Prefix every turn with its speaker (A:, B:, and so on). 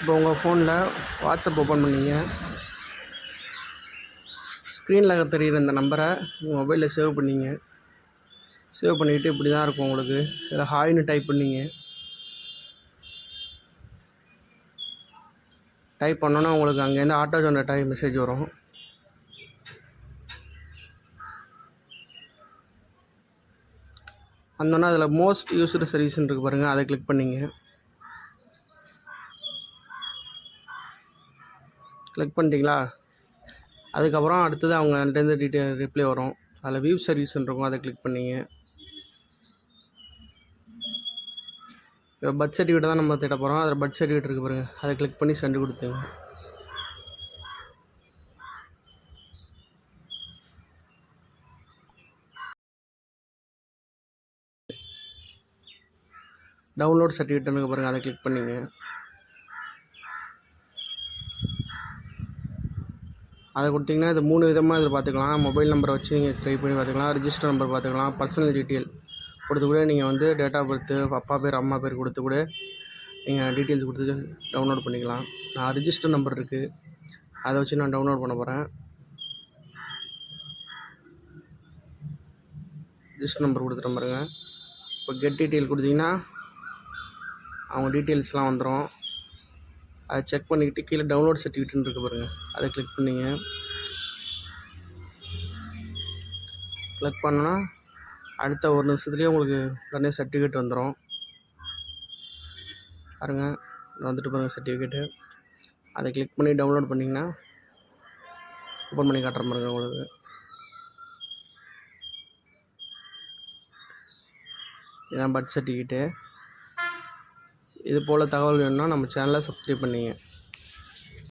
A: இப்போ உங்கள் ஃபோனில் வாட்ஸ்அப் ஓப்பன் பண்ணிங்க. ஸ்க்ரீனில் தெரிகிற இந்த நம்பரை உங்கள் மொபைலில் சேவ் பண்ணிங்க. சேவ் பண்ணிவிட்டு இப்படி தான் இருக்கும் உங்களுக்கு. இதில் ஹாய்னு டைப் பண்ணிங்க. டைப் பண்ணோன்னா உங்களுக்கு அங்கேருந்து ஆட்டோ ஜெனரேட் மெசேஜ் வரும். வந்தோன்னா அதில் மோஸ்ட் யூஸ்டு சர்வீஸ்ன்னு இருக்குது பாருங்கள், அதை கிளிக் பண்ணிங்க. கிளிக் பண்ணிட்டீங்களா? அதுக்கப்புறம் அடுத்தது அவங்கள்ட்டேருந்து ரிப்ளை வரும். அதில் வியூ சர்வீஸ்ன்னு இருக்கும், அதை கிளிக் பண்ணிங்க. இப்போ பர்த் சர்டிஃபிகேட் தான் நம்ம தேட போகிறோம். அதில் பர்த் சர்டிஃபிகேட் இருக்குது பாருங்கள், அதை கிளிக் பண்ணி சென்ட் கொடுத்துங்க. டவுன்லோட் சர்டிஃபிகேட்னு பாருங்கள், அதை கிளிக் பண்ணிங்க. அதை கொடுத்திங்கன்னா இது 3 விதமாக இதில் பார்த்துக்கலாம். மொபைல் நம்பரை வச்சு நீங்கள் ட்ரை பண்ணி பார்த்துக்கலாம், ரிஜிஸ்டர் நம்பர் பார்த்துக்கலாம், பர்சனல் டீட்டெயில் கொடுத்து கூட நீங்கள் வந்து டேட் ஆஃப் பர்த்து, அப்பா பேர் அம்மா பேர் கொடுத்து கூட நீங்கள் டீட்டெயில்ஸ் கொடுத்து டவுன்லோட் பண்ணிக்கலாம். நான் ரிஜிஸ்டர் நம்பர் இருக்குது, அதை வச்சு நான் டவுன்லோட் பண்ண போகிறேன். ரிஜிஸ்டர் நம்பர் கொடுத்துட்டு பாருங்க. இப்போ கெட் டீட்டெயில் கொடுத்தீங்கன்னா அவங்க டீட்டெயில்ஸ்லாம் வந்துடும். அதை செக் பண்ணிக்கிட்டு கீழே டவுன்லோட் சர்டிஃபிகேட்னு இருக்குது பாருங்கள், அதை கிளிக் பண்ணிங்க. கிளிக் பண்ணோன்னா அடுத்த 1 நிமிஷத்துலேயே உங்களுக்கு உடனே சர்டிஃபிகேட் வந்துடும் பாருங்கள். வந்துட்டு பாருங்கள் சர்டிஃபிகேட்டு. அதை கிளிக் பண்ணி டவுன்லோட் பண்ணிங்கன்னா ஓப்பன் பண்ணி காட்டுற பாருங்கள் உங்களுக்கு. இதுதான் பர்த் சர்டிஃபிகேட்டு. இது போல் தகவல் வேணும்னா நம்ம சேனலை சப்ஸ்கிரைப் பண்ணிங்க.